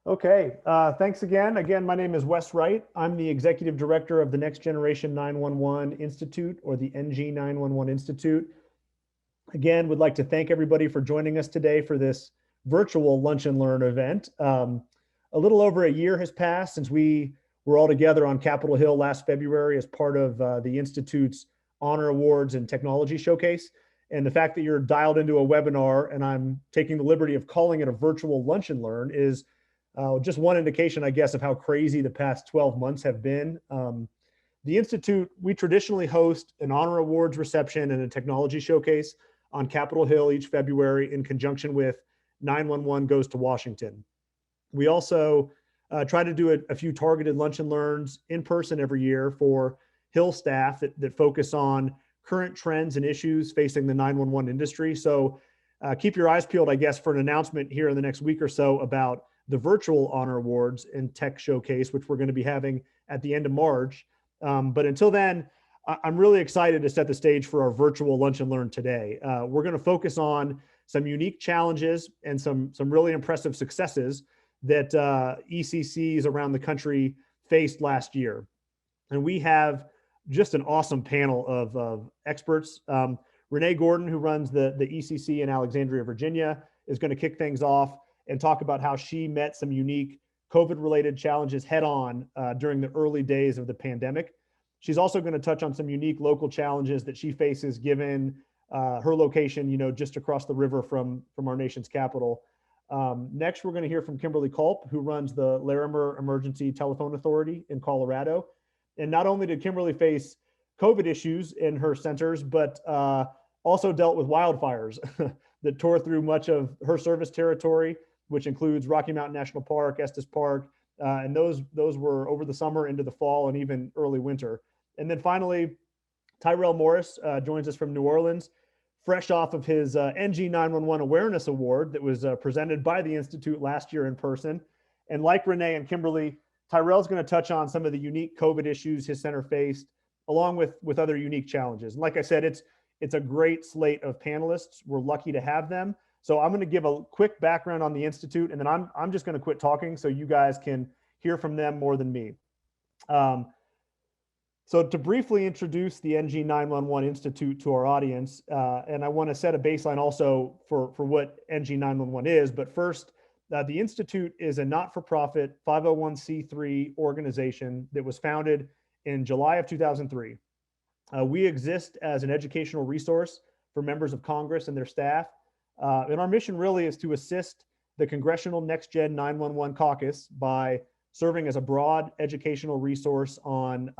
Okay, thanks again. Again, my name is Wes Wright. I'm the Executive Director of the Next Generation 911 Institute, or the NG911 Institute. Again, would like to thank everybody for joining us today for this virtual Lunch and Learn event. A little over a year has passed since we were all together on Capitol Hill last February as part of the Institute's Honor Awards and Technology Showcase. And the fact that you're dialed into a webinar and I'm taking the liberty of calling it a virtual Lunch and Learn is just one indication, I guess, of how crazy the past 12 months have been. The Institute, we traditionally host an honor awards reception and a technology showcase on Capitol Hill each February in conjunction with 911 Goes to Washington. We also try to do a few targeted lunch and learns in person every year for Hill staff that focus on current trends and issues facing the 911 industry. So keep your eyes peeled, I guess, for an announcement here in the next week or so about the virtual honor awards and tech showcase, which we're going to be having at the end of March. But until then, I'm really excited to set the stage for our virtual lunch and learn today. We're going to focus on some unique challenges and some really impressive successes that ECCs around the country faced last year. And we have just an awesome panel of experts. Renee Gordon, who runs the ECC in Alexandria, Virginia, is going to kick things off and talk about how she met some unique COVID-related challenges head-on during the early days of the pandemic. She's also going to touch on some unique local challenges that she faces given her location, just across the river from our nation's capital. Next, we're going to hear from Kimberly Culp, who runs the Larimer Emergency Telephone Authority in Colorado. And not only did Kimberly face COVID issues in her centers, but also dealt with wildfires that tore through much of her service territory, which includes Rocky Mountain National Park, Estes Park, and those were over the summer into the fall and even early winter. And then finally, Tyrell Morris joins us from New Orleans, fresh off of his NG911 Awareness Award that was presented by the Institute last year in person. And like Renee and Kimberly, Tyrell's going to touch on some of the unique COVID issues his center faced, along with other unique challenges. And like I said, it's a great slate of panelists. We're lucky to have them. So I'm going to give a quick background on the Institute, and then I'm just going to quit talking so you guys can hear from them more than me. So to briefly introduce the NG911 Institute to our audience, and I want to set a baseline also for what NG911 is, but first, the Institute is a not-for-profit 501c3 organization that was founded in July of 2003. We exist as an educational resource for members of Congress and their staff. And our mission really is to assist the Congressional Next Gen 911 Caucus by serving as a broad educational resource on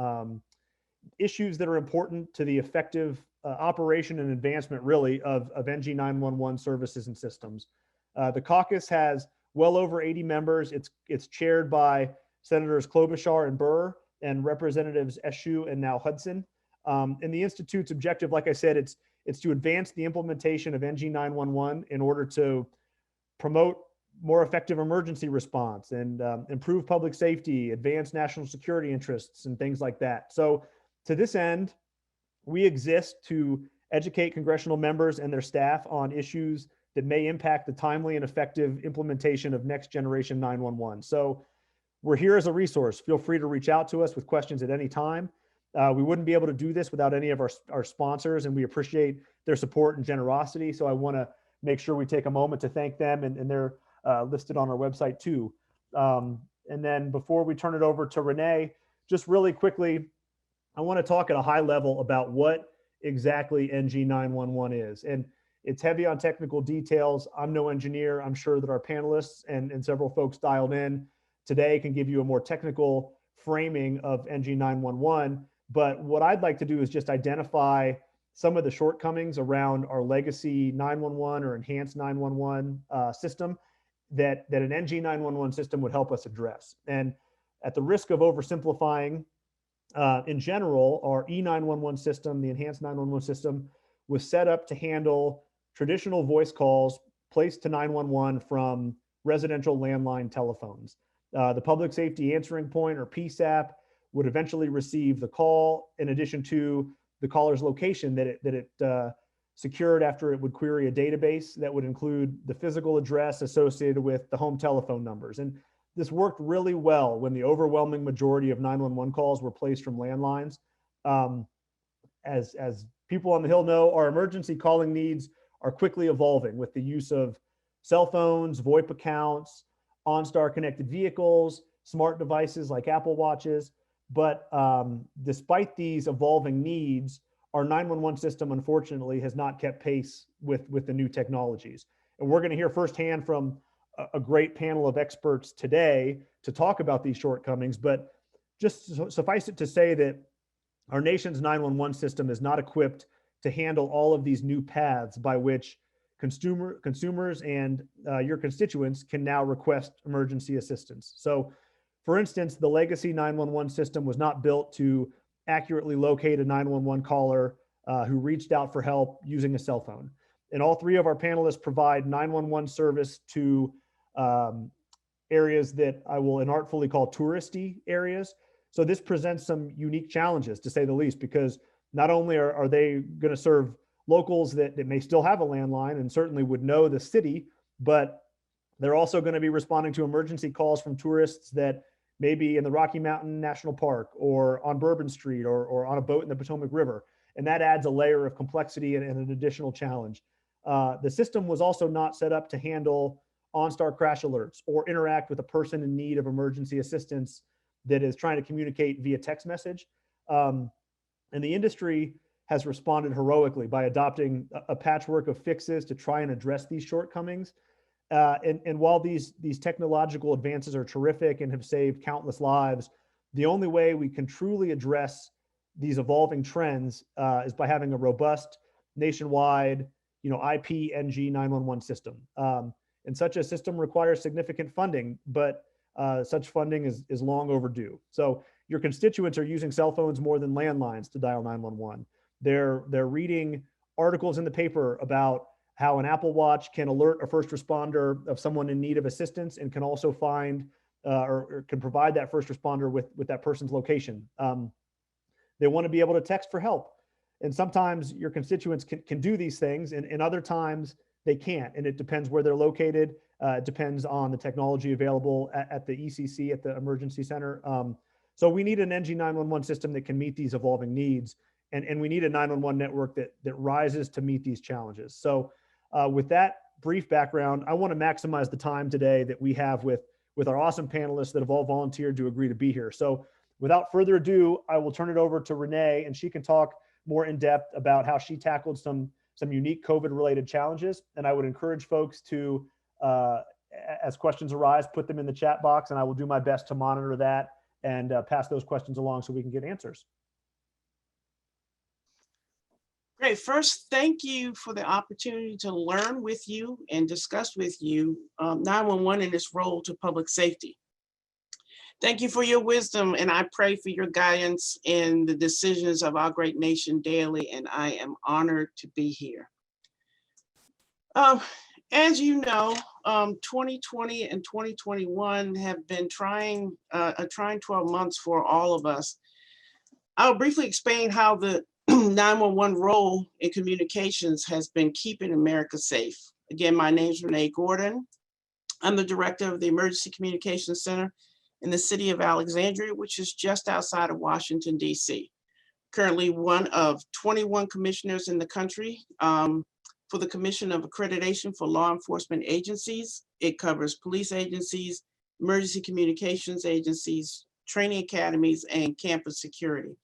issues that are important to the effective operation and advancement, really, of NG911 services and systems. The caucus has well over 80 members. It's chaired by Senators Klobuchar and Burr and Representatives Eshoo and now Hudson. And the Institute's objective, like I said, it's to advance the implementation of NG911 in order to promote more effective emergency response and improve public safety, advance national security interests, and things like that. So to this end, we exist to educate congressional members and their staff on issues that may impact the timely and effective implementation of next generation 911. So we're here as a resource. Feel free to reach out to us with questions at any time. We wouldn't be able to do this without any of our sponsors, and we appreciate their support and generosity. So I want to make sure we take a moment to thank them, and they're listed on our website too. And then before we turn it over to Renee, just really quickly, I want to talk at a high level about what exactly NG911 is. And it's heavy on technical details. I'm no engineer. I'm sure that our panelists and several folks dialed in today can give you a more technical framing of NG911. But what I'd like to do is just identify some of the shortcomings around our legacy 911 or enhanced 911 system that an NG911 system would help us address. And at the risk of oversimplifying, in general, our E911 system, the enhanced 911 system, was set up to handle traditional voice calls placed to 911 from residential landline telephones. The public safety answering point, or PSAP, would eventually receive the call in addition to the caller's location that it secured after it would query a database that would include the physical address associated with the home telephone numbers. And this worked really well when the overwhelming majority of 911 calls were placed from landlines. As people on the Hill know, our emergency calling needs are quickly evolving with the use of cell phones, VoIP accounts, OnStar connected vehicles, smart devices like Apple Watches. But despite these evolving needs, our 911 system, unfortunately, has not kept pace with the new technologies. And we're going to hear firsthand from a great panel of experts today to talk about these shortcomings. But just suffice it to say that our nation's 911 system is not equipped to handle all of these new paths by which consumers and your constituents can now request emergency assistance. So, for instance, the legacy 911 system was not built to accurately locate a 911 caller who reached out for help using a cell phone. And all three of our panelists provide 911 service to areas that I will inartfully call touristy areas. So this presents some unique challenges, to say the least, because not only are they going to serve locals that may still have a landline and certainly would know the city, but they're also going to be responding to emergency calls from tourists that may be in the Rocky Mountain National Park or on Bourbon Street or on a boat in the Potomac River. And that adds a layer of complexity and an additional challenge. The system was also not set up to handle OnStar crash alerts or interact with a person in need of emergency assistance that is trying to communicate via text message. And the industry has responded heroically by adopting a patchwork of fixes to try and address these shortcomings. And while these technological advances are terrific and have saved countless lives, the only way we can truly address these evolving trends is by having a robust nationwide, IP NG911 system. And such a system requires significant funding, but such funding is long overdue. So your constituents are using cell phones more than landlines to dial 911. They're reading articles in the paper about how an Apple Watch can alert a first responder of someone in need of assistance and can also find or can provide that first responder with that person's location. They want to be able to text for help. And sometimes your constituents can do these things, and other times they can't. And it depends where they're located. It depends on the technology available at the ECC, at the emergency center. So we need an NG911 system that can meet these evolving needs. And we need a 911 network that rises to meet these challenges. So with that brief background, I want to maximize the time today that we have with our awesome panelists that have all volunteered to agree to be here. So without further ado, I will turn it over to Renee, and she can talk more in depth about how she tackled some unique COVID-related challenges. And I would encourage folks to, as questions arise, put them in the chat box, and I will do my best to monitor that and pass those questions along so we can get answers. Great. First, thank you for the opportunity to learn with you and discuss with you 911 and its role to public safety. Thank you for your wisdom, and I pray for your guidance in the decisions of our great nation daily, and I am honored to be here. As you know, 2020 and 2021 have been trying 12 months for all of us. I'll briefly explain how the 911 role in communications has been keeping America safe. Again, my name is Renee Gordon. I'm the director of the Emergency Communications Center in the city of Alexandria, which is just outside of Washington, D.C. Currently one of 21 commissioners in the country for the Commission of Accreditation for Law Enforcement Agencies. It covers police agencies, emergency communications agencies, training academies, and campus security.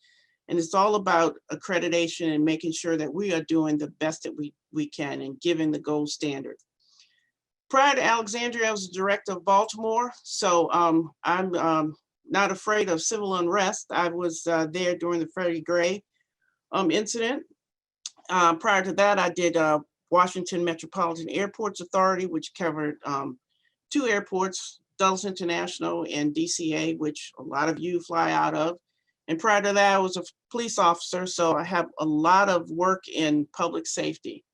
And it's all about accreditation and making sure that we are doing the best that we can and giving the gold standard. Prior to Alexandria, I was the director of Baltimore. So I'm not afraid of civil unrest. I was there during the Freddie Gray incident. Prior to that, I did Washington Metropolitan Airports Authority, which covered 2 airports, Dulles International and DCA, which a lot of you fly out of. And prior to that, I was a police officer, so I have a lot of work in public safety.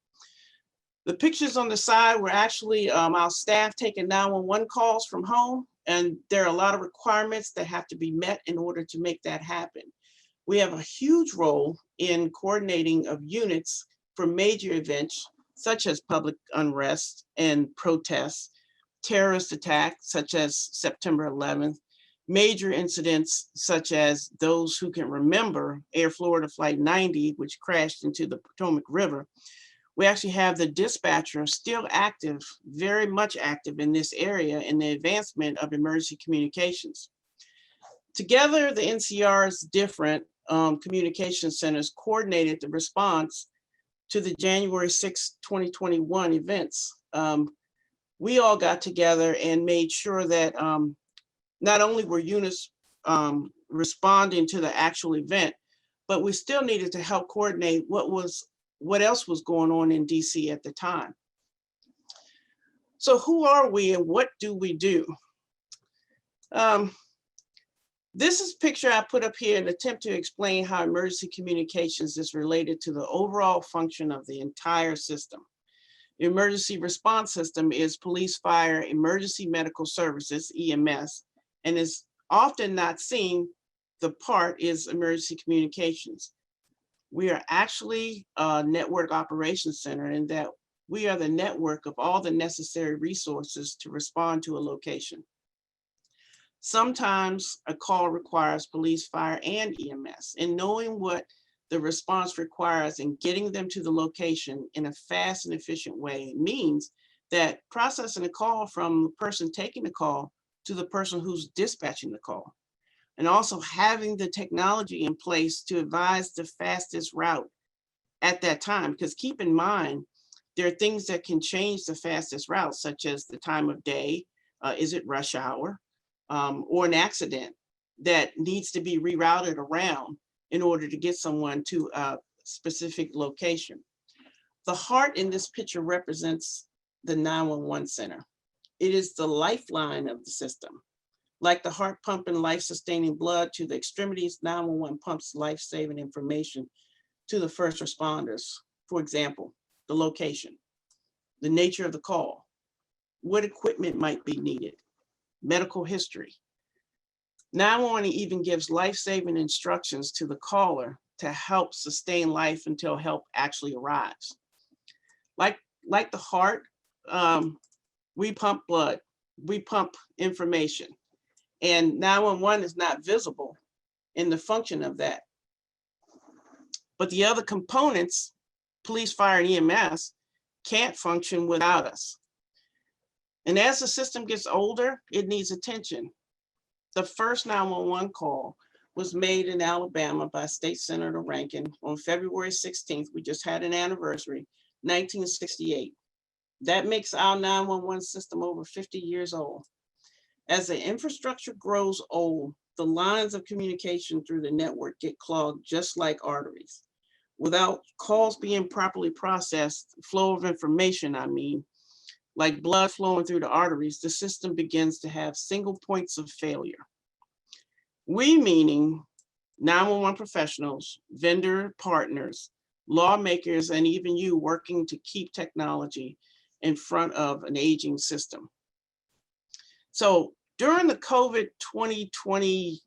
The pictures on the side were actually our staff taking 911 calls from home, and there are a lot of requirements that have to be met in order to make that happen. We have a huge role in coordinating of units for major events, such as public unrest and protests, terrorist attacks such as September 11th, major incidents such as those who can remember Air Florida Flight 90, which crashed into the Potomac River. We actually have the dispatcher still active, very much active in this area in the advancement of emergency communications. Together, the NCR's different communication centers coordinated the response to the January 6, 2021 events. We all got together and made sure that not only were units responding to the actual event, but we still needed to help coordinate what else was going on in DC at the time. So who are we and what do we do? This is a picture I put up here in an attempt to explain how emergency communications is related to the overall function of the entire system. The emergency response system is police, fire, emergency medical services, EMS, and is often not seen. The part is emergency communications. We are actually a network operations center in that we are the network of all the necessary resources to respond to a location. Sometimes a call requires police, fire, and EMS, and knowing what the response requires and getting them to the location in a fast and efficient way means that processing a call from the person taking the call to the person who's dispatching the call, and also having the technology in place to advise the fastest route at that time. Because keep in mind, there are things that can change the fastest route, such as the time of day, is it rush hour, or an accident that needs to be rerouted around in order to get someone to a specific location. The heart in this picture represents the 911 center. It is the lifeline of the system. Like the heart pumping life-sustaining blood to the extremities, 911 pumps life-saving information to the first responders. For example, the location, the nature of the call, what equipment might be needed, medical history. 911 even gives life-saving instructions to the caller to help sustain life until help actually arrives. Like the heart, we pump blood, we pump information, and 911 is not visible in the function of that. But the other components, police, fire, and EMS, can't function without us. And as the system gets older, it needs attention. The first 911 call was made in Alabama by State Senator Rankin on February 16th. We just had an anniversary, 1968. That makes our 911 system over 50 years old. As the infrastructure grows old, the lines of communication through the network get clogged just like arteries. Without calls being properly processed, flow of information, like blood flowing through the arteries, the system begins to have single points of failure. We, meaning 911 professionals, vendor partners, lawmakers, and even you working to keep technology in front of an aging system. So during the COVID 2020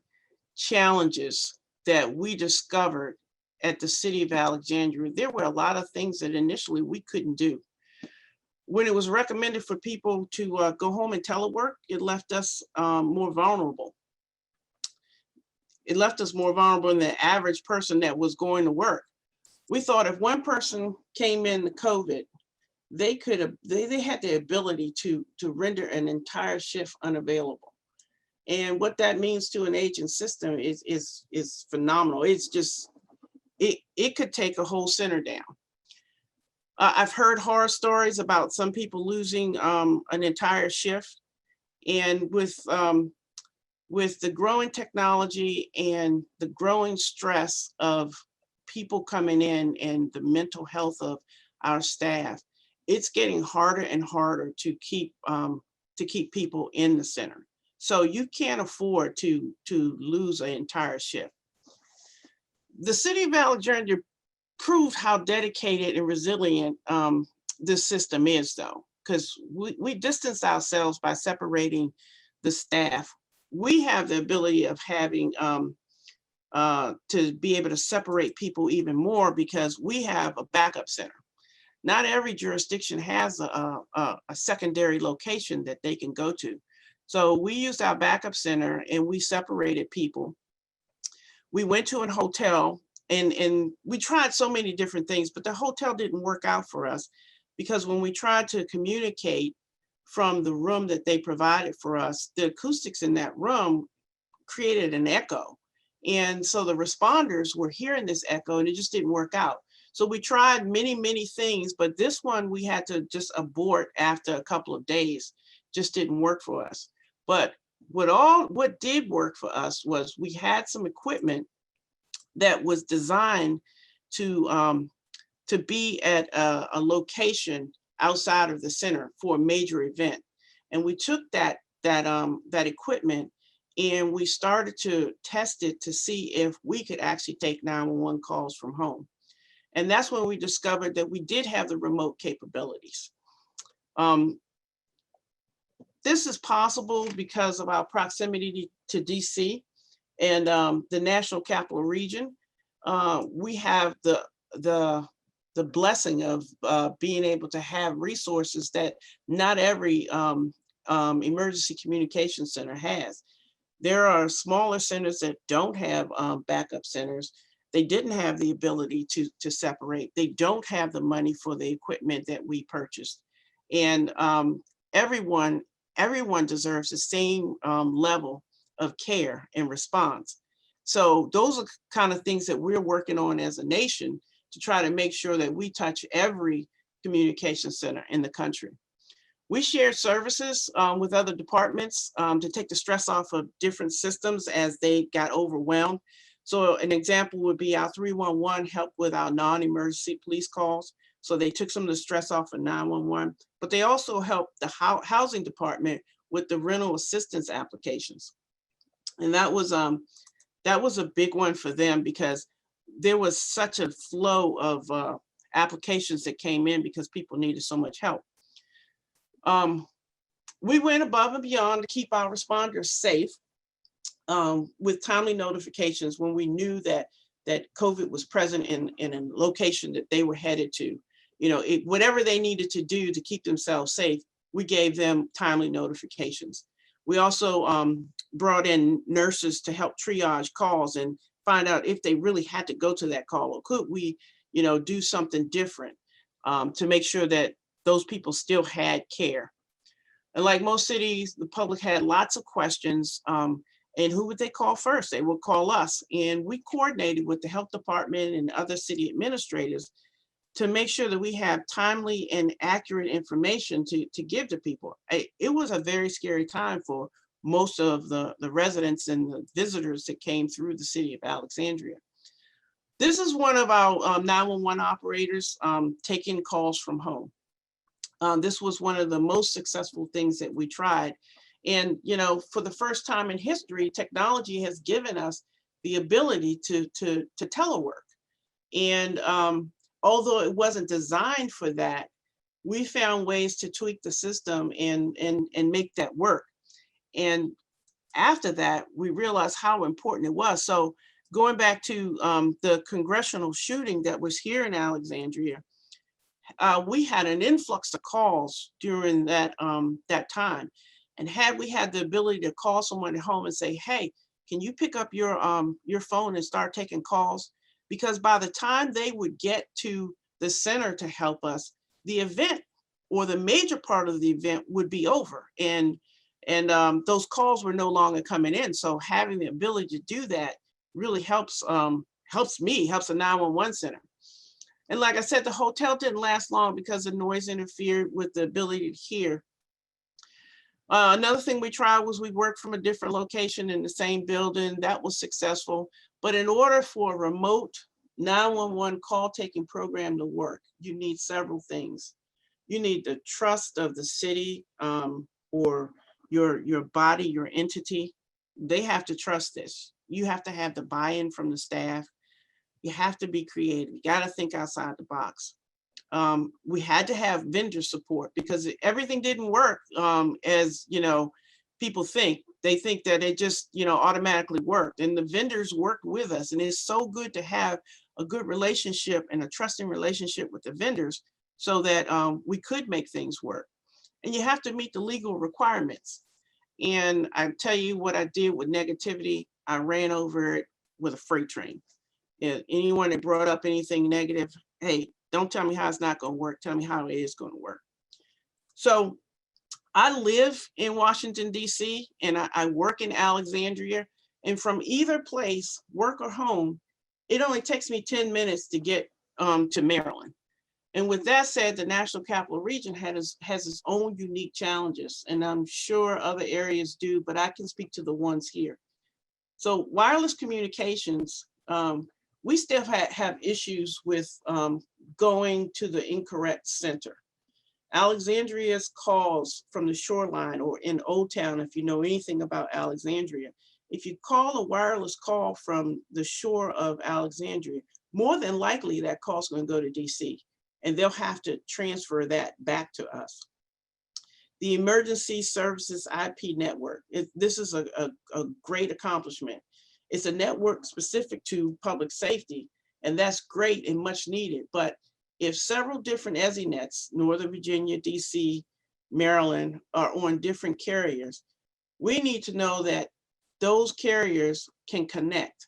challenges that we discovered at the city of Alexandria, there were a lot of things that initially we couldn't do. When it was recommended for people to go home and telework, it left us more vulnerable. It left us more vulnerable than the average person that was going to work. We thought if one person came in the COVID, they had the ability to render an entire shift unavailable. And what that means to an aging system is phenomenal. It's just, it could take a whole center down. I've heard horror stories about some people losing an entire shift. And with the growing technology and the growing stress of people coming in and the mental health of our staff, it's getting harder and harder to keep people in the center. So you can't afford to lose an entire shift. The city of Alexandria proved how dedicated and resilient this system is, though, because we distance ourselves by separating the staff. We have the ability of having to be able to separate people even more because we have a backup center. not every jurisdiction has a secondary location that they can go to. So we used our backup center and we separated people. We went to a hotel and we tried so many different things, but the hotel didn't work out for us because when we tried to communicate from the room that they provided for us, the acoustics in that room created an echo. And so the responders were hearing this echo and it just didn't work out. So we tried many, many things, but this one we had to just abort after a couple of days. Just didn't work for us. But what did work for us was we had some equipment that was designed to be at a location outside of the center for a major event. And we took that equipment and we started to test it to see if we could actually take 911 calls from home. And that's when we discovered that we did have the remote capabilities. This is possible because of our proximity to DC and the National Capital Region. We have the blessing of being able to have resources that not every emergency communication center has. There are smaller centers that don't have backup centers. They didn't have the ability to separate. They don't have the money for the equipment that we purchased. And everyone deserves the same level of care and response. So those are kind of things that we're working on as a nation to try to make sure that we touch every communication center in the country. We shared services with other departments to take the stress off of different systems as they got overwhelmed. So an example would be our 311 helped with our non-emergency police calls. So they took some of the stress off of 911, but they also helped the housing department with the rental assistance applications. And that was a big one for them because there was such a flow of applications that came in because people needed so much help. We went above and beyond to keep our responders safe with timely notifications when we knew that COVID was present in a location that they were headed to. You know, whatever they needed to do to keep themselves safe, we gave them timely notifications. We also brought in nurses to help triage calls and find out if they really had to go to that call, or could we, you know, do something different to make sure that those people still had care. And like most cities, the public had lots of questions. And who would they call first? They would call us. And we coordinated with the health department and other city administrators to make sure that we have timely and accurate information to give to people. It was a very scary time for most of the residents and the visitors that came through the city of Alexandria. This is one of our 911 operators taking calls from home. This was one of the most successful things that we tried. And, you know, for the first time in history, technology has given us the ability to telework. And although it wasn't designed for that, we found ways to tweak the system and make that work. And after that, we realized how important it was. So going back to the congressional shooting that was here in Alexandria, we had an influx of calls during that time. And had we had the ability to call someone at home and say, hey, can you pick up your phone and start taking calls? Because by the time they would get to the center to help us, the event or the major part of the event would be over. And those calls were no longer coming in. So having the ability to do that really helps the 911 center. And like I said, the hotel didn't last long because the noise interfered with the ability to hear. Another thing we tried was we worked from a different location in the same building. That was successful. But in order for a remote 911 call taking program to work, you need several things. You need the trust of the city or your body, your entity. They have to trust this. You have to have the buy-in from the staff. You have to be creative. You got to think outside the box. We had to have vendor support because everything didn't work as, you know, people think. They think that it just, you know, automatically worked, and the vendors worked with us. And it's so good to have a good relationship and a trusting relationship with the vendors so that we could make things work. And you have to meet the legal requirements. And I tell you what I did with negativity, I ran over it with a freight train. And anyone that brought up anything negative, hey, don't tell me how it's not going to work. Tell me how it is going to work. So I live in Washington, D.C., and I work in Alexandria. And from either place, work or home, it only takes me 10 minutes to get to Maryland. And with that said, the National Capital Region has its own unique challenges, and I'm sure other areas do, but I can speak to the ones here. So wireless communications, we still have issues with going to the incorrect center. Alexandria's calls from the shoreline or in Old Town, if you know anything about Alexandria, if you call a wireless call from the shore of Alexandria, more than likely that call is going to go to DC, and they'll have to transfer that back to us. The Emergency Services IP network, this is a great accomplishment. It's a network specific to public safety, and that's great and much needed. But if several different ECCs, Northern Virginia, DC, Maryland, are on different carriers, we need to know that those carriers can connect.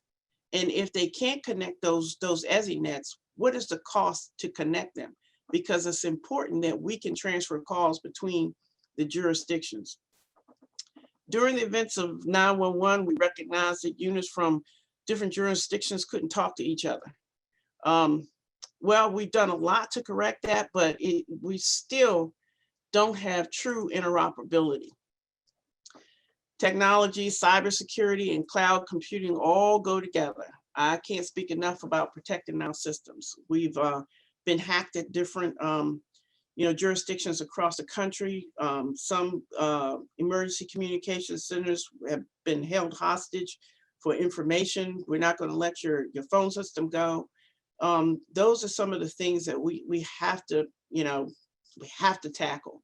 And if they can't connect those ECCs, what is the cost to connect them? Because it's important that we can transfer calls between the jurisdictions. During the events of 911, we recognized that units from different jurisdictions couldn't talk to each other. Well, we've done a lot to correct that, but we still don't have true interoperability. Technology, cybersecurity, and cloud computing all go together. I can't speak enough about protecting our systems. We've been hacked at different jurisdictions across the country. Some emergency communication centers have been held hostage for information. We're not going to let your phone system go. Those are some of the things that we have to, we have to tackle.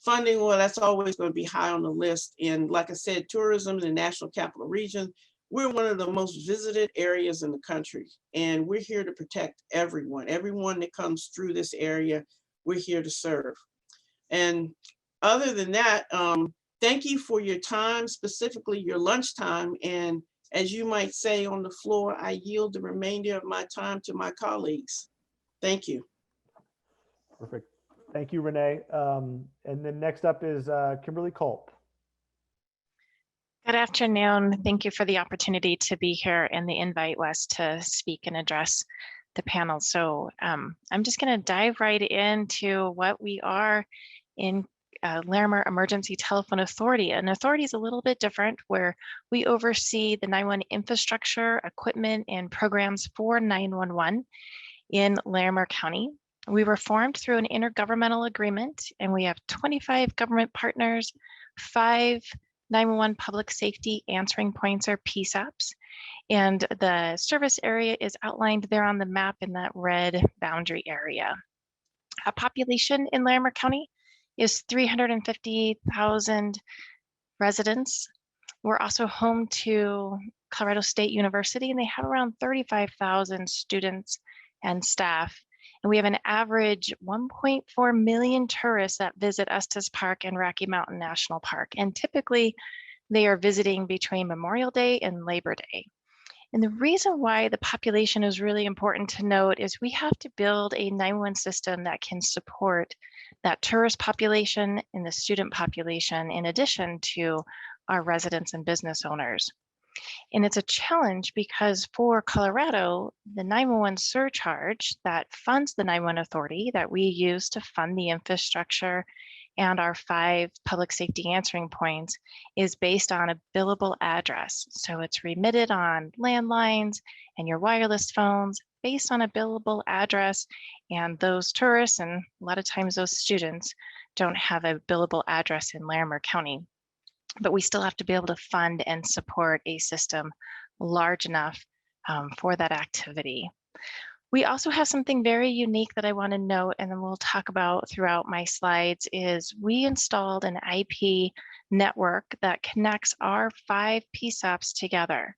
Funding, well, that's always going to be high on the list. And like I said, tourism in the National Capital Region, we're one of the most visited areas in the country, and we're here to protect everyone that comes through this area. We're here to serve. And other than that, thank you for your time, specifically your lunchtime. And as you might say on the floor, I yield the remainder of my time to my colleagues. Thank you. Perfect. Thank you, Renee. And then next up is Kimberly Culp. Good afternoon. Thank you for the opportunity to be here and the invite, Wes, to speak and address the panel. So I'm just going to dive right into what we are in Larimer Emergency Telephone Authority. An authority is a little bit different, where we oversee the 911 infrastructure, equipment, and programs for 911 in Larimer County. We were formed through an intergovernmental agreement, and we have 25 government partners, 5 911 public safety answering points, or PSAPs, and the service area is outlined there on the map in that red boundary area. Our population in Larimer County is 350,000 residents. We're also home to Colorado State University, and they have around 35,000 students and staff. And we have an average 1.4 million tourists that visit Estes Park and Rocky Mountain National Park. And typically they are visiting between Memorial Day and Labor Day. And the reason why the population is really important to note is we have to build a 911 system that can support that tourist population and the student population, in addition to our residents and business owners. And it's a challenge because for Colorado, the 911 surcharge that funds the 911 authority that we use to fund the infrastructure and our 5 public safety answering points is based on a billable address. So it's remitted on landlines and your wireless phones based on a billable address. And those tourists, and a lot of times those students, don't have a billable address in Larimer County. But we still have to be able to fund and support a system large enough for that activity. We also have something very unique that I want to note, and then we'll talk about throughout my slides, is we installed an IP network that connects our 5 PSAPs together.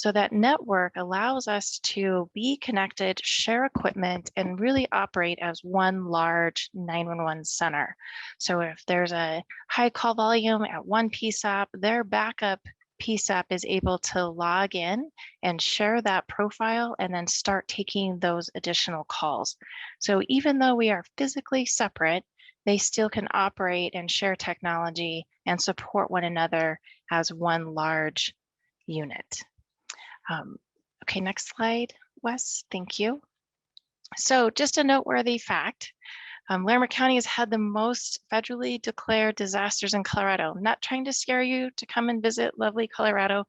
So that network allows us to be connected, share equipment, and really operate as one large 911 center. So if there's a high call volume at one PSAP, their backup PSAP is able to log in and share that profile and then start taking those additional calls. So even though we are physically separate, they still can operate and share technology and support one another as one large unit. Okay, next slide, Wes, thank you. So just a noteworthy fact, Larimer County has had the most federally declared disasters in Colorado. I'm not trying to scare you to come and visit lovely Colorado,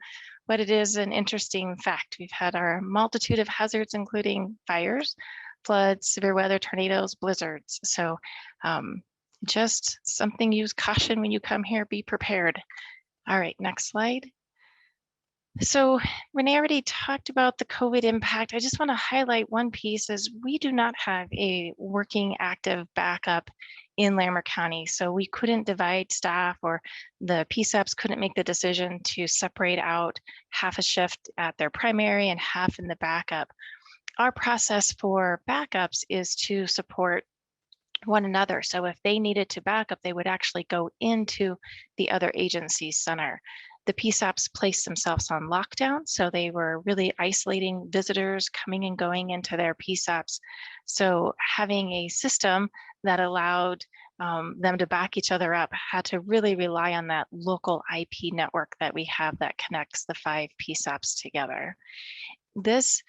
but it is an interesting fact. We've had our multitude of hazards, including fires, floods, severe weather, tornadoes, blizzards. So just something, use caution when you come here, be prepared. All right, next slide. So Renee already talked about the COVID impact. I just want to highlight one piece is we do not have a working active backup in Larimer County. So we couldn't divide staff, or the PSAPs couldn't make the decision to separate out half a shift at their primary and half in the backup. Our process for backups is to support one another. So if they needed to back up, they would actually go into the other agency's center. The PSAPs placed themselves on lockdown, so they were really isolating visitors coming and going into their PSAPs. So having a system that allowed them to back each other up had to really rely on that local IP network that we have that connects the 5 PSAPs together. This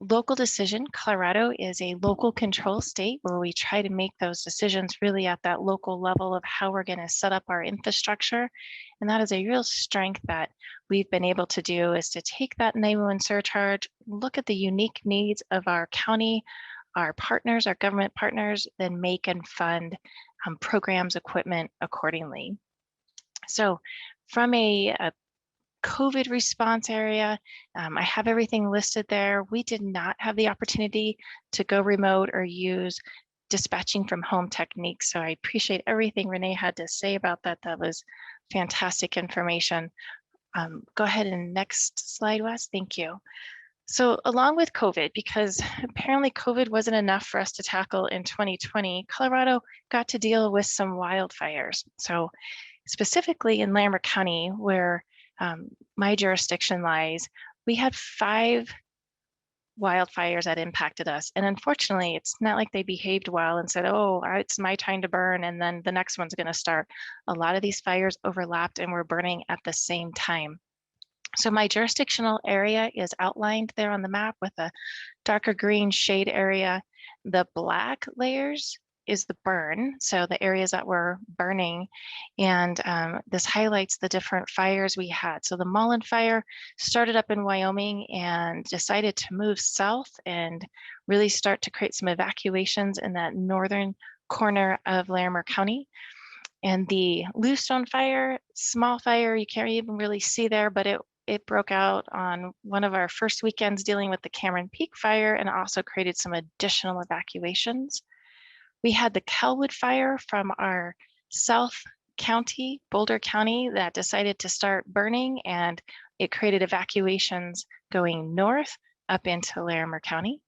local decision, Colorado is a local control state where we try to make those decisions really at that local level of how we're going to set up our infrastructure. And that is a real strength that we've been able to do, is to take that 911 surcharge, look at the unique needs of our county, our partners, our government partners, then make and fund programs, equipment accordingly. So from a COVID response area, I have everything listed there. We did not have the opportunity to go remote or use dispatching from home techniques. So I appreciate everything Renee had to say about that. That was fantastic information. Go ahead and next slide, Wes. Thank you. So along with COVID, because apparently COVID wasn't enough for us to tackle in 2020, Colorado got to deal with some wildfires. So specifically in Larimer County, where my jurisdiction lies, we had 5 wildfires that impacted us. And unfortunately, it's not like they behaved well and said, oh, it's my time to burn, and then the next one's going to start. A lot of these fires overlapped and were burning at the same time. So my jurisdictional area is outlined there on the map with a darker green shade area. The black layers is the burn, so the areas that were burning, and this highlights the different fires we had. So the Mullen fire started up in Wyoming and decided to move south and really start to create some evacuations in that northern corner of Larimer County. And the Bluestone fire, small fire, you can't even really see there, but it broke out on one of our first weekends dealing with the Cameron Peak fire and also created some additional evacuations. We had the Calwood fire from our South County, Boulder County, that decided to start burning, and it created evacuations going north up into Larimer County.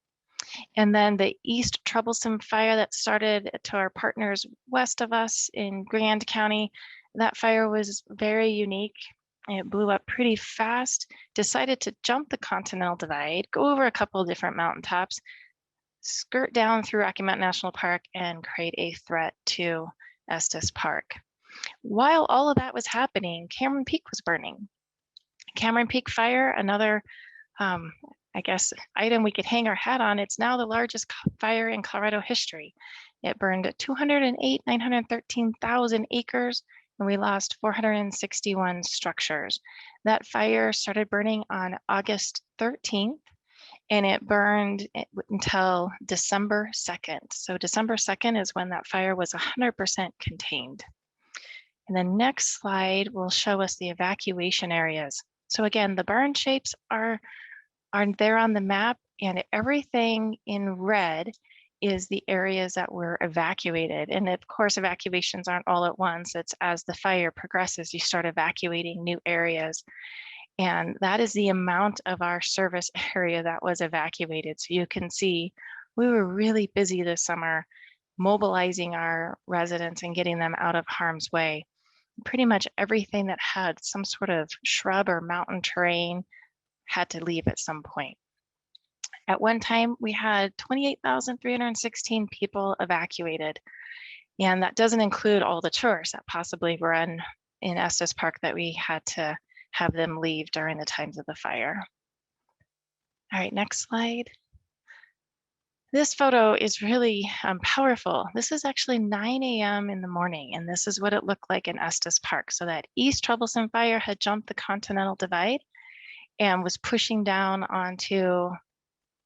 And then the East Troublesome fire that started to our partners west of us in Grand County, that fire was very unique. It blew up pretty fast, decided to jump the Continental Divide, go over a couple of different mountaintops, skirt down through Rocky Mountain National Park, and create a threat to Estes Park. While all of that was happening, Cameron Peak was burning. Cameron Peak fire, another, I guess, item we could hang our hat on. It's now the largest fire in Colorado history. It burned 913,000 acres, and we lost 461 structures. That fire started burning on August 13th. And it burned until December 2nd. So December 2nd is when that fire was 100% contained. And the next slide will show us the evacuation areas. So again, the burn shapes are there on the map, and everything in red is the areas that were evacuated. And of course, evacuations aren't all at once. It's as the fire progresses, you start evacuating new areas. And that is the amount of our service area that was evacuated. So you can see we were really busy this summer mobilizing our residents and getting them out of harm's way. Pretty much everything that had some sort of shrub or mountain terrain had to leave at some point. At one time, we had 28,316 people evacuated, and that doesn't include all the tours that possibly run in Estes Park that we had to have them leave during the times of the fire. All right, next slide. This photo is really powerful. This is actually 9 a.m. in the morning, and this is what it looked like in Estes Park. So that East Troublesome Fire had jumped the Continental Divide and was pushing down onto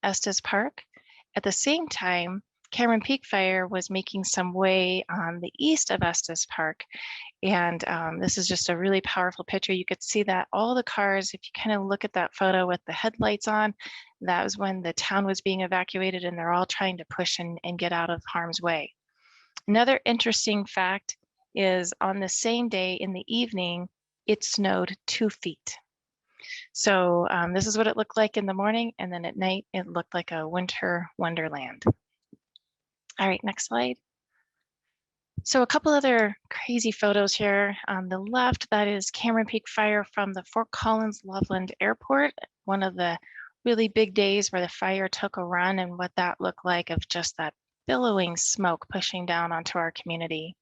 Estes Park. At the same time, Cameron Peak Fire was making some way on the east of Estes Park. And this is just a really powerful picture. You could see that all the cars, if you kind of look at that photo with the headlights on, that was when the town was being evacuated and they're all trying to push and get out of harm's way. Another interesting fact is on the same day in the evening, it snowed 2 feet. So this is what it looked like in the morning, and then at night, it looked like a winter wonderland. All right, next slide. So a couple other crazy photos here. On the left, that is Cameron Peak Fire from the Fort Collins Loveland Airport, one of the really big days where the fire took a run, and what that looked like of just that billowing smoke pushing down onto our community.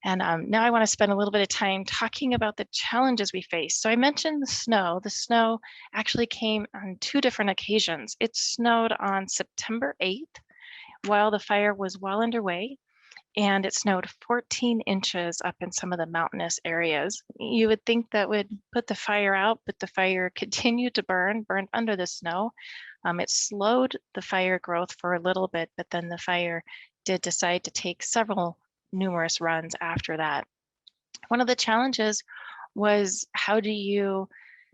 And now I want to spend a little bit of time talking about the challenges we face. So I mentioned the snow. The snow actually came on 2 different occasions. It snowed on September 8th while the fire was well underway, and it snowed 14 inches up in some of the mountainous areas. You would think that would put the fire out, but the fire continued to burn under the snow. It slowed the fire growth for a little bit, but then the fire did decide to take numerous runs after that. One of the challenges was, how do you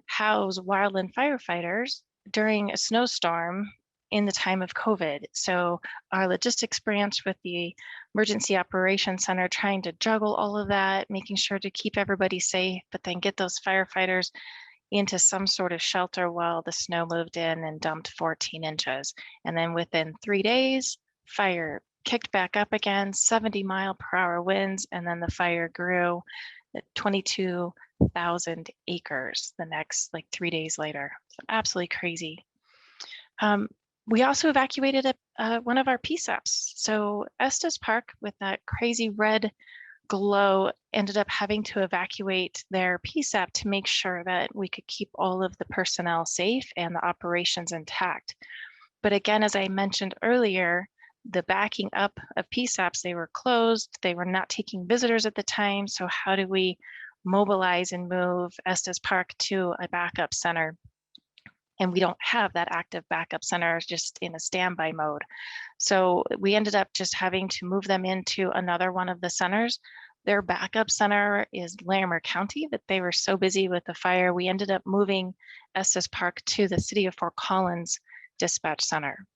house wildland firefighters during a snowstorm in the time of COVID? So our logistics branch with the Emergency Operations Center trying to juggle all of that, making sure to keep everybody safe, but then get those firefighters into some sort of shelter while the snow moved in and dumped 14 inches. And then within 3 days, fire kicked back up again, 70-mile-per-hour winds, and then the fire grew at 22,000 acres the next 3 days later. So absolutely crazy. We also evacuated one of our PSAPs. So Estes Park, with that crazy red glow, ended up having to evacuate their PSAP to make sure that we could keep all of the personnel safe and the operations intact. But again, as I mentioned earlier, the backing up of PSAPs, they were closed, they were not taking visitors at the time. So how do we mobilize and move Estes Park to a backup center? And we don't have that active backup center, just in a standby mode. So we ended up just having to move them into another one of the centers. Their backup center is Larimer County, but they were so busy with the fire, we ended up moving Estes Park to the City of Fort Collins Dispatch Center.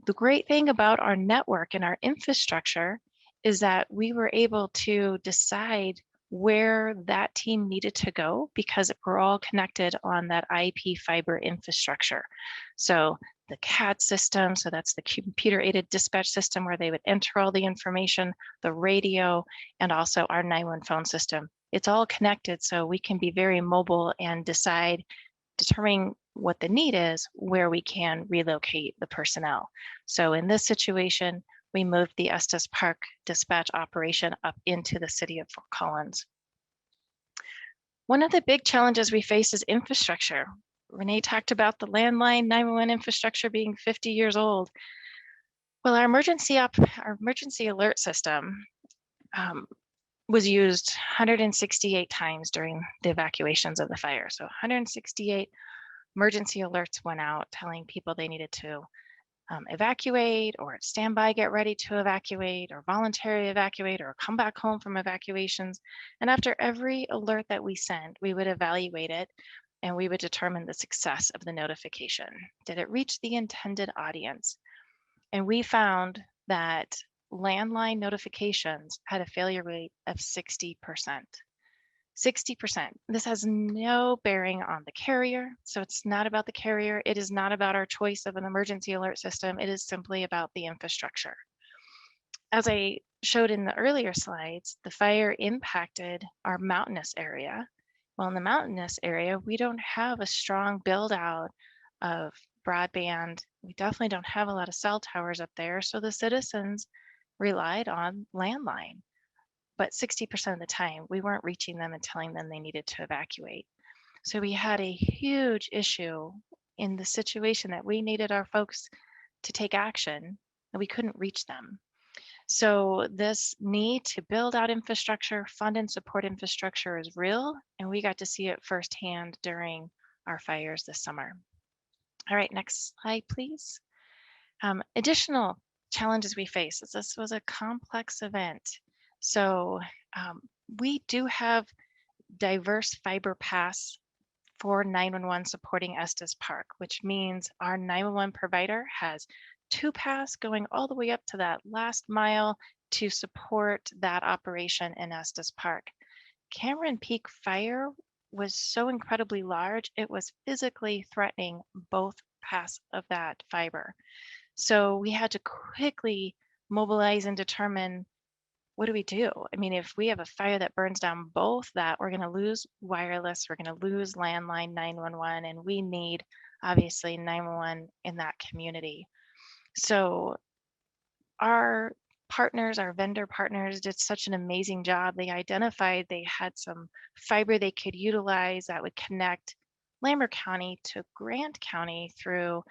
The great thing about our network and our infrastructure is that we were able to decide where that team needed to go because we're all connected on that IP fiber infrastructure. So the CAD system, so that's the computer aided dispatch system where they would enter all the information, the radio, and also our 911 phone system. It's all connected so we can be very mobile and determining what the need is, where we can relocate the personnel. So in this situation, we moved the Estes Park dispatch operation up into the City of Fort Collins. One of the big challenges we face is infrastructure. Renee talked about the landline 911 infrastructure being 50 years old. Well, our emergency alert system was used 168 times during the evacuations of the fire. So 168 emergency alerts went out telling people they needed to evacuate, or stand by, get ready to evacuate, or voluntary evacuate, or come back home from evacuations. And after every alert that we sent, we would evaluate it and we would determine the success of the notification. Did it reach the intended audience? And we found that landline notifications had a failure rate of 60%. 60%. This has no bearing on the carrier. So it's not about the carrier. It is not about our choice of an emergency alert system. It is simply about the infrastructure. As I showed in the earlier slides, the fire impacted our mountainous area. Well, in the mountainous area, we don't have a strong build out of broadband. We definitely don't have a lot of cell towers up there. So the citizens relied on landline. But 60% of the time, we weren't reaching them and telling them they needed to evacuate. So we had a huge issue in the situation that we needed our folks to take action, and we couldn't reach them. So this need to build out infrastructure, fund and support infrastructure is real, and we got to see it firsthand during our fires this summer. All right, next slide, please. Additional challenges we face is this was a complex event. So we do have diverse fiber paths for 911 supporting Estes Park, which means our 911 provider has 2 paths going all the way up to that last mile to support that operation in Estes Park. Cameron Peak Fire was so incredibly large, it was physically threatening both paths of that fiber. So we had to quickly mobilize and determine, what do we do? I mean, if we have a fire that burns down both that, we're going to lose wireless, we're going to lose landline 911, and we need obviously 911 in that community. So our partners, our vendor partners did such an amazing job. They identified they had some fiber they could utilize that would connect Lambert County to Grant County through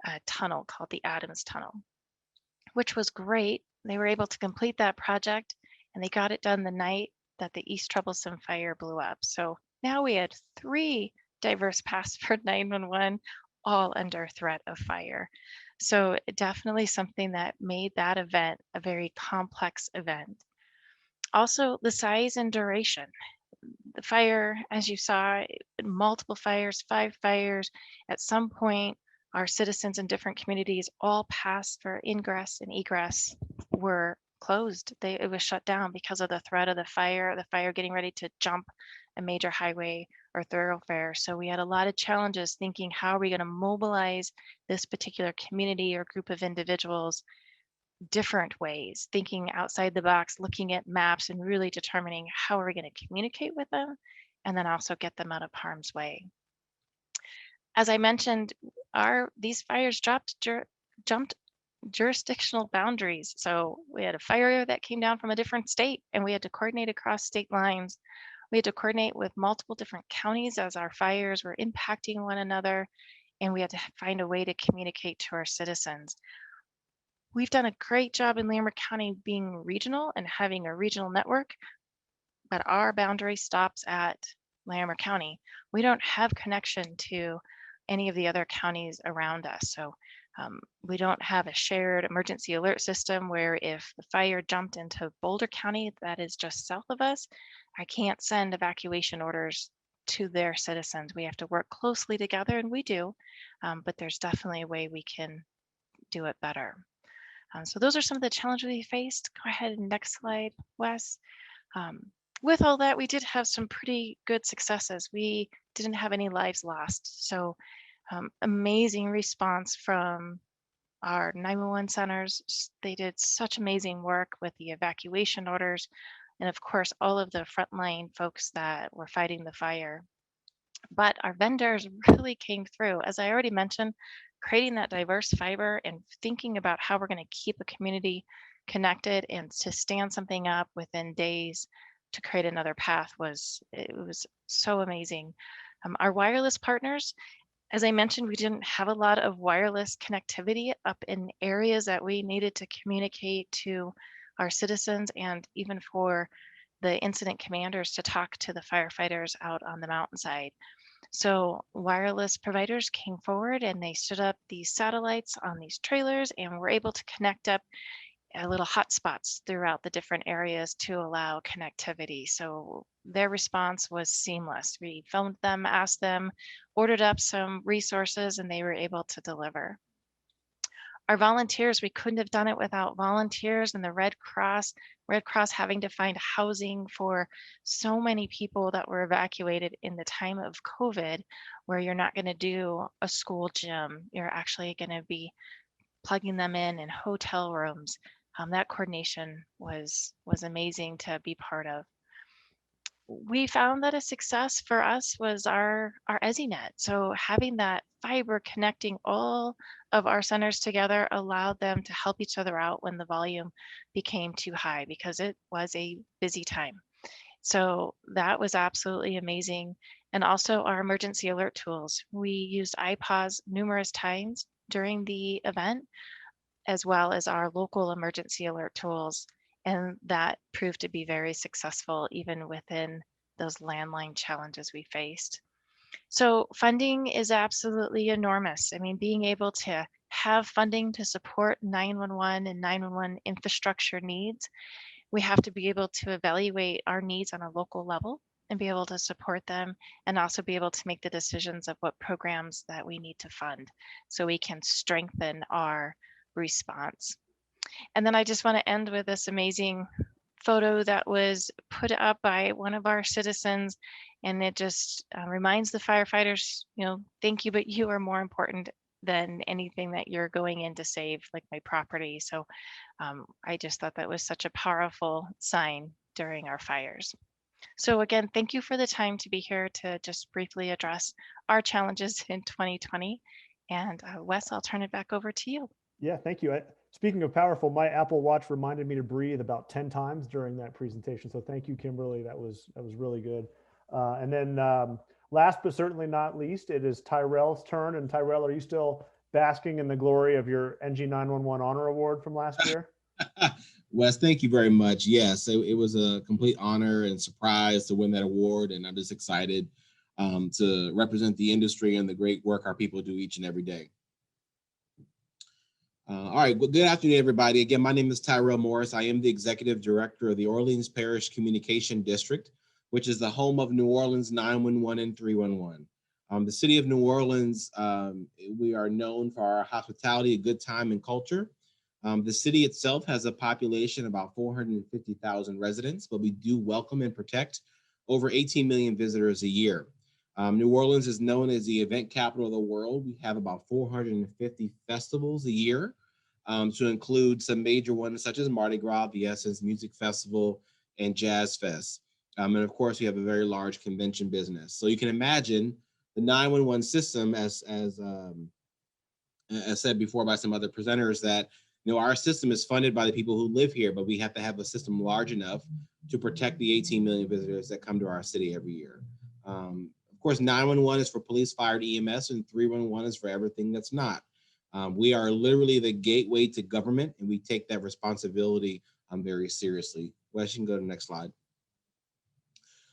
a tunnel called the Adams Tunnel, which was great. They were able to complete that project, and they got it done the night that the East Troublesome fire blew up. So now we had 3 diverse paths for 911, all under threat of fire. So definitely something that made that event a very complex event. Also, the size and duration. The fire, as you saw, multiple fires, 5 fires. At some point, our citizens in different communities, all paths for ingress and egress were closed. It was shut down because of the threat of the fire getting ready to jump a major highway or thoroughfare. So we had a lot of challenges thinking, how are we going to mobilize this particular community or group of individuals different ways, thinking outside the box, looking at maps and really determining how are we going to communicate with them and then also get them out of harm's way. As I mentioned, these fires jumped jurisdictional boundaries. So we had a fire that came down from a different state and we had to coordinate across state lines. We had to coordinate with multiple different counties as our fires were impacting one another, and we had to find a way to communicate to our citizens. We've done a great job in Lambert County being regional and having a regional network, but our boundary stops at Lambert County. We don't have connection to any of the other counties around us. So we don't have a shared emergency alert system where if the fire jumped into Boulder County, that is just south of us, I can't send evacuation orders to their citizens. We have to work closely together, and we do, but there's definitely a way we can do it better. So those are some of the challenges we faced. Go ahead and next slide, Wes. With all that, we did have some pretty good successes. We didn't have any lives lost. So amazing response from our 911 centers. They did such amazing work with the evacuation orders. And of course, all of the frontline folks that were fighting the fire. But our vendors really came through. As I already mentioned, creating that diverse fiber and thinking about how we're going to keep a community connected and to stand something up within days to create another path was so amazing. Our wireless partners, as I mentioned, we didn't have a lot of wireless connectivity up in areas that we needed to communicate to our citizens and even for the incident commanders to talk to the firefighters out on the mountainside. So wireless providers came forward and they stood up these satellites on these trailers and were able to connect up little hotspots throughout the different areas to allow connectivity. So their response was seamless. We phoned them, asked them, ordered up some resources, and they were able to deliver. Our volunteers, we couldn't have done it without volunteers and the Red Cross having to find housing for so many people that were evacuated in the time of COVID, where you're not going to do a school gym. You're actually going to be plugging them in hotel rooms. That coordination was amazing to be part of. We found that a success for us was our EZNet. So having that fiber connecting all of our centers together allowed them to help each other out when the volume became too high, because it was a busy time. So that was absolutely amazing. And also our emergency alert tools. We used iPause numerous times during the event, as well as our local emergency alert tools. And that proved to be very successful even within those landline challenges we faced. So funding is absolutely enormous. I mean, being able to have funding to support 911 and 911 infrastructure needs, we have to be able to evaluate our needs on a local level and be able to support them, and also be able to make the decisions of what programs that we need to fund so we can strengthen our response. And then I just want to end with this amazing photo that was put up by one of our citizens, and it just reminds the firefighters, thank you, but you are more important than anything that you're going in to save, like my property. So I just thought that was such a powerful sign during our fires. So again, thank you for the time to be here to just briefly address our challenges in 2020. And Wes, I'll turn it back over to you. Yeah, thank you. Speaking of powerful, my Apple Watch reminded me to breathe about 10 times during that presentation. So thank you, Kimberly. That was really good. And then last but certainly not least, it is Tyrell's turn. And Tyrell, are you still basking in the glory of your NG911 Honor Award from last year? Wes, thank you very much. Yes, it was a complete honor and surprise to win that award. And I'm just excited to represent the industry and the great work our people do each and every day. All right, well, good afternoon, everybody. Again, my name is Tyrell Morris. I am the Executive Director of the Orleans Parish Communication District, which is the home of New Orleans 911 and 311. The city of New Orleans, we are known for our hospitality, a good time, and culture. The city itself has a population of about 450,000 residents, but we do welcome and protect over 18 million visitors a year. New Orleans is known as the event capital of the world. We have about 450 festivals a year, to include some major ones such as Mardi Gras, the Essence Music Festival, and Jazz Fest. And of course, we have a very large convention business. So you can imagine the 911 system, as said before by some other presenters, that our system is funded by the people who live here, but we have to have a system large enough to protect the 18 million visitors that come to our city every year. Of course, 911 is for police, fire, EMS, and 311 is for everything that's not. We are literally the gateway to government, and we take that responsibility very seriously. Wes, you can go to the next slide.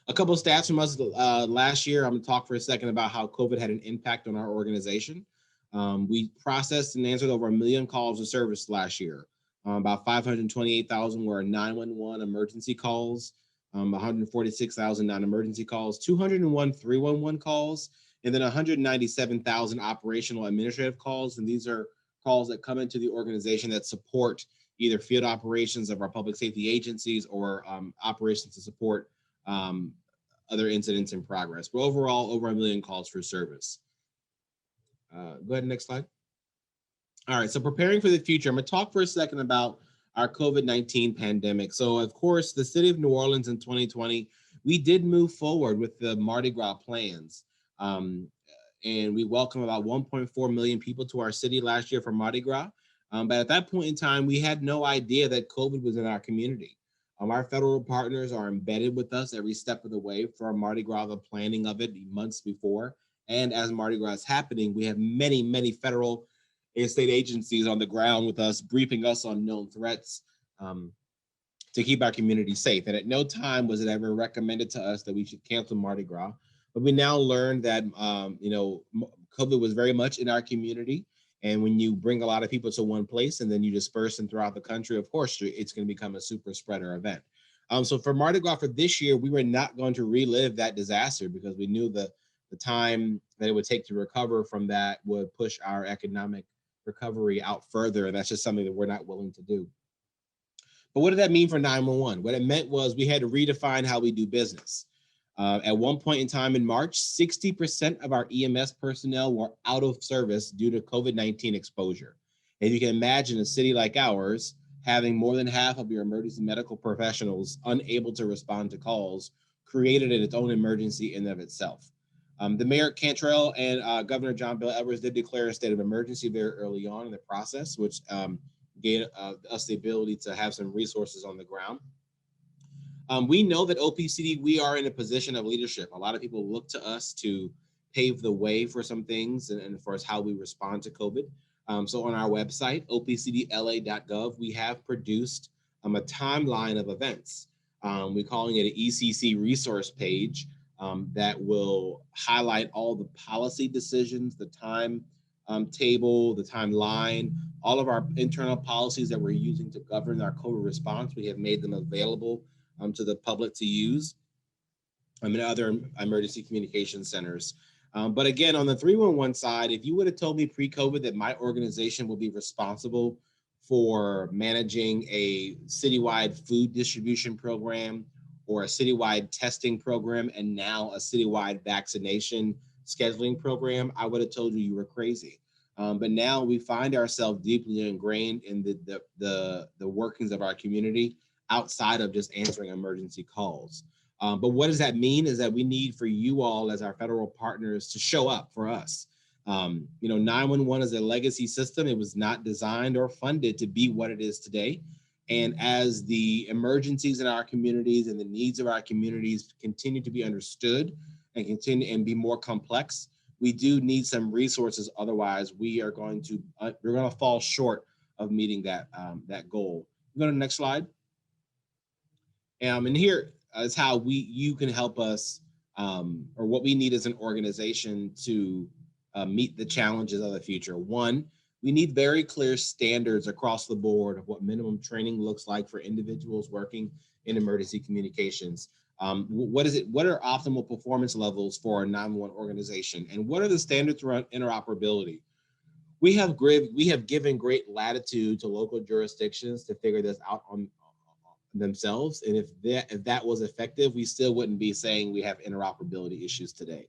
A couple of stats from us last year. I'm going to talk for a second about how COVID had an impact on our organization. We processed and answered over 1 million calls of service last year. About 528,000 were 911 emergency calls, 146,000 non-emergency calls, 201 311 calls, and then 197,000 operational administrative calls. And these are calls that come into the organization that support either field operations of our public safety agencies or operations to support other incidents in progress. But overall, over 1 million calls for service. Go ahead, next slide. All right, so preparing for the future, I'm gonna talk for a second about our COVID-19 pandemic. So of course, the city of New Orleans in 2020, we did move forward with the Mardi Gras plans. And we welcomed about 1.4 million people to our city last year for Mardi Gras. But at that point in time, we had no idea that COVID was in our community. Our federal partners are embedded with us every step of the way for Mardi Gras, the planning of it months before. And as Mardi Gras is happening, we have many, many federal and state agencies on the ground with us, briefing us on known threats to keep our community safe. And at no time was it ever recommended to us that we should cancel Mardi Gras. But we now learned that, COVID was very much in our community. And when you bring a lot of people to one place and then you disperse them throughout the country, of course, it's going to become a super spreader event. So for Mardi Gras for this year, we were not going to relive that disaster because we knew the time that it would take to recover from that would push our economic recovery out further. And that's just something that we're not willing to do. But what did that mean for 911? What it meant was we had to redefine how we do business. At one point in time in March, 60% of our EMS personnel were out of service due to COVID-19 exposure. And you can imagine a city like ours having more than half of your emergency medical professionals unable to respond to calls created its own emergency in and of itself. The Mayor Cantrell and Governor John Bel Edwards did declare a state of emergency very early on in the process, which gave us the ability to have some resources on the ground. We know that OPCD, we are in a position of leadership. A lot of people look to us to pave the way for some things and for us how we respond to COVID. So on our website, opcdla.gov, we have produced a timeline of events. We're calling it an ECC resource page that will highlight all the policy decisions, the time table, the timeline, all of our internal policies that we're using to govern our COVID response. We have made them available to the public to use in other emergency communication centers. But again, on the 311 side, if you would have told me pre-COVID that my organization will be responsible for managing a citywide food distribution program or a citywide testing program and now a citywide vaccination scheduling program, I would have told you were crazy. But now we find ourselves deeply ingrained in the workings of our community outside of just answering emergency calls. But what does that mean is that we need for you all as our federal partners to show up for us. 911 is a legacy system. It was not designed or funded to be what it is today. And as the emergencies in our communities and the needs of our communities continue to be understood and continue and be more complex, we do need some resources. Otherwise, we're going to fall short of meeting that goal. Go to the next slide. And here is how you can help us, or what we need as an organization to meet the challenges of the future. One, we need very clear standards across the board of what minimum training looks like for individuals working in emergency communications. What are optimal performance levels for a 911 organization? And what are the standards around interoperability? We have given great latitude to local jurisdictions to figure this out on themselves. And if that was effective, we still wouldn't be saying we have interoperability issues today.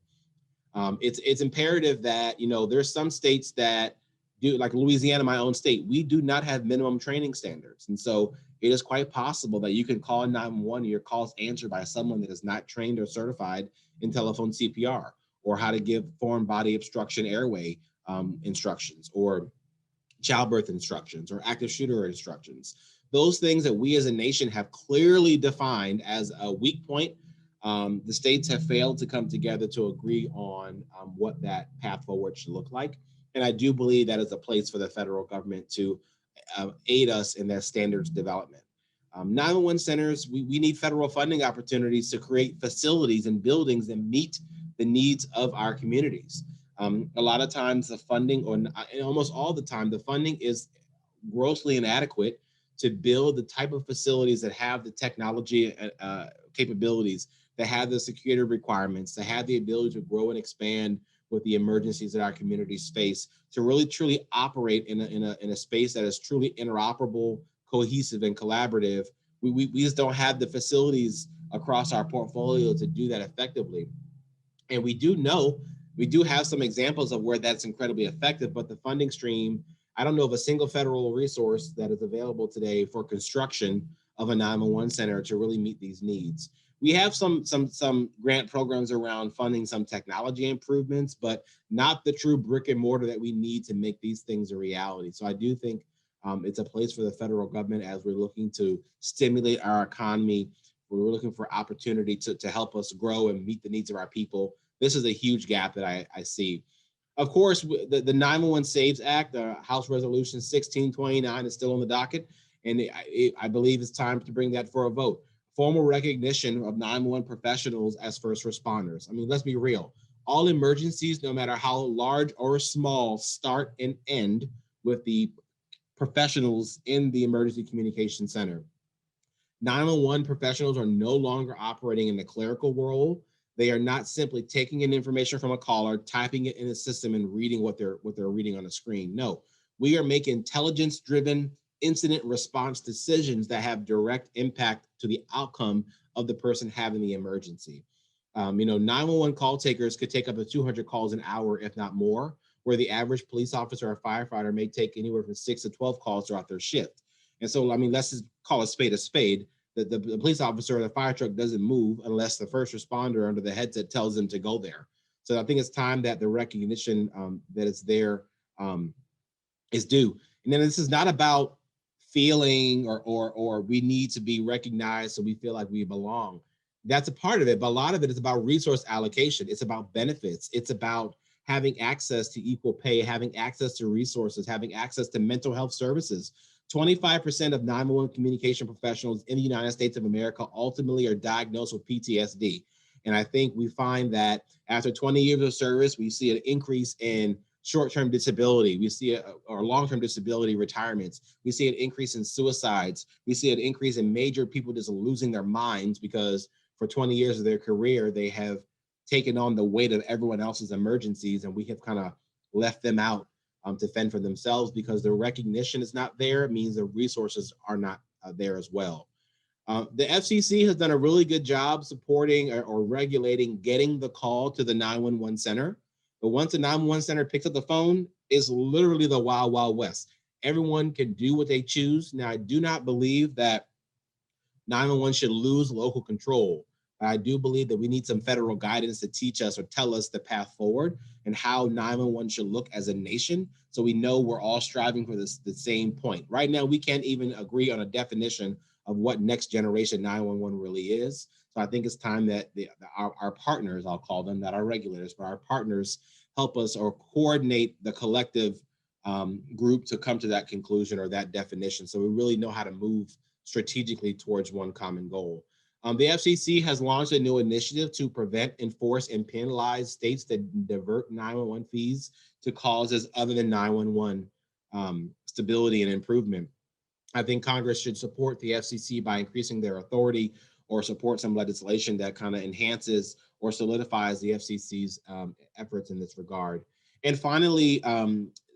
It's imperative that, there's some states that do, like Louisiana, my own state, we do not have minimum training standards. And so it is quite possible that you can call 911 and your call's answered by someone that is not trained or certified in telephone CPR or how to give foreign body obstruction airway instructions or childbirth instructions or active shooter instructions. Those things that we as a nation have clearly defined as a weak point, the states have failed to come together to agree on what that path forward should look like. And I do believe that is a place for the federal government to aid us in that standards development. 911 centers, we need federal funding opportunities to create facilities and buildings that meet the needs of our communities. A lot of times the funding, or almost all the time, the funding is grossly inadequate to build the type of facilities that have the technology capabilities, that have the security requirements, that have the ability to grow and expand with the emergencies that our communities face, to really truly operate in a space that is truly interoperable, cohesive, and collaborative. We just don't have the facilities across our portfolio to do that effectively. And we do have some examples of where that's incredibly effective, but the funding stream, I don't know of a single federal resource that is available today for construction of a 911 center to really meet these needs. We have some grant programs around funding some technology improvements, but not the true brick and mortar that we need to make these things a reality. So I do think it's a place for the federal government as we're looking to stimulate our economy. We're looking for opportunity to help us grow and meet the needs of our people. This is a huge gap that I see. Of course, the 911 Saves Act, House Resolution 1629 is still on the docket, and I believe it's time to bring that for a vote. Formal recognition of 911 professionals as first responders. I mean, let's be real. All emergencies, no matter how large or small, start and end with the professionals in the emergency communication center. 911 professionals are no longer operating in the clerical role. They are not simply taking in information from a caller, typing it in a system and reading what they're reading on the screen. No, We are making intelligence-driven incident response decisions that have direct impact to the outcome of the person having the emergency. 911 call takers could take up to 200 calls an hour, if not more, where the average police officer or firefighter may take anywhere from 6 to 12 calls throughout their shift. And so, let's just call a spade a spade. The police officer or the fire truck doesn't move unless the first responder under the headset tells them to go there. So I think it's time that the recognition that it's there is due. And then this is not about feeling or we need to be recognized so we feel like we belong. That's a part of it, but a lot of it is about resource allocation. It's about benefits. It's about having access to equal pay, having access to resources, having access to mental health services. 25% of 911 communication professionals in the United States of America ultimately are diagnosed with PTSD. And I think we find that after 20 years of service, we see an increase in short-term disability. We see or long-term disability retirements. We see an increase in suicides. We see an increase in major people just losing their minds because for 20 years of their career, they have taken on the weight of everyone else's emergencies, and we have kind of left them out to fend for themselves because the recognition is not there. It means the resources are not there as well. The FCC has done a really good job supporting or regulating getting the call to the 911 center. But once the 911 center picks up the phone, it's literally the wild, wild west. Everyone can do what they choose. Now, I do not believe that 911 should lose local control. I do believe that we need some federal guidance to teach us or tell us the path forward and how 911 should look as a nation so we know we're all striving for the same point. Right now, we can't even agree on a definition of what next generation 911 really is. So I think it's time that our partners, I'll call them, not our regulators, but our partners help us or coordinate the collective group to come to that conclusion or that definition. So we really know how to move strategically towards one common goal. The FCC has launched a new initiative to prevent, enforce, and penalize states that divert 911 fees to causes other than 911 stability and improvement. I think Congress should support the FCC by increasing their authority or support some legislation that kind of enhances or solidifies the FCC's efforts in this regard. And finally, a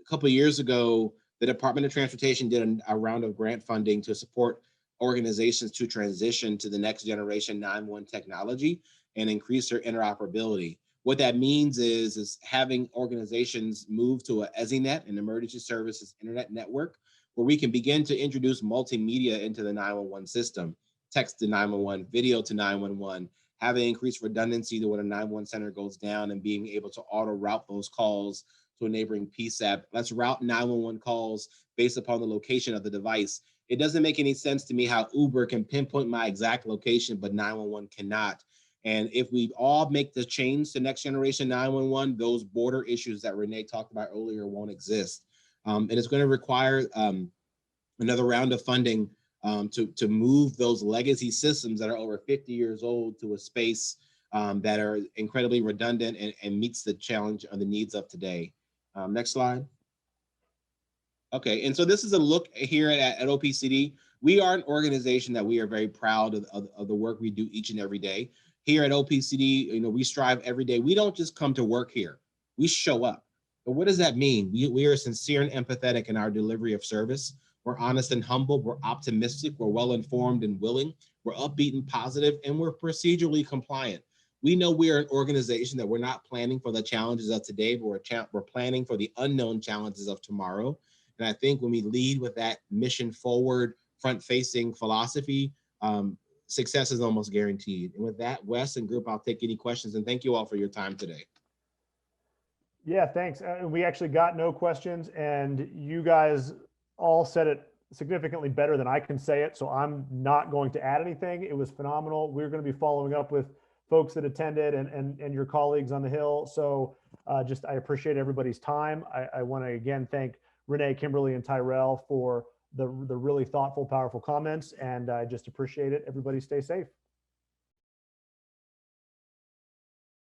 couple of years ago, the Department of Transportation did a round of grant funding to support organizations to transition to the next generation 911 technology and increase their interoperability. What that means is having organizations move to a EZNet, an emergency services internet network, where we can begin to introduce multimedia into the 911 system, text to 911, video to 911, having increased redundancy to when a 911 center goes down and being able to auto route those calls to a neighboring PSAP. Let's route 911 calls based upon the location of the device. It doesn't make any sense to me how Uber can pinpoint my exact location, but 911 cannot. And if we all make the change to next generation 911, those border issues that Renee talked about earlier won't exist. And it's going to require another round of funding to move those legacy systems that are over 50 years old to a space that are incredibly redundant and meets the challenge of the needs of today. Next slide. Okay, and so this is a look here at OPCD. We are an organization that we are very proud of the work we do each and every day. Here at OPCD, we strive every day. We don't just come to work here, we show up. But what does that mean? We are sincere and empathetic in our delivery of service. We're honest and humble, we're optimistic, we're well-informed and willing, we're upbeat and positive, and we're procedurally compliant. We know we are an organization that we're not planning for the challenges of today, but we're planning for the unknown challenges of tomorrow. And I think when we lead with that mission forward, front-facing philosophy, success is almost guaranteed. And with that, Wes and group, I'll take any questions. And thank you all for your time today. Yeah, thanks. We actually got no questions, and you guys all said it significantly better than I can say it. So I'm not going to add anything. It was phenomenal. We're going to be following up with folks that attended and your colleagues on the Hill. So I appreciate everybody's time. I want to again thank Renee, Kimberly, and Tyrell for the really thoughtful, powerful comments. And I just appreciate it. Everybody stay safe.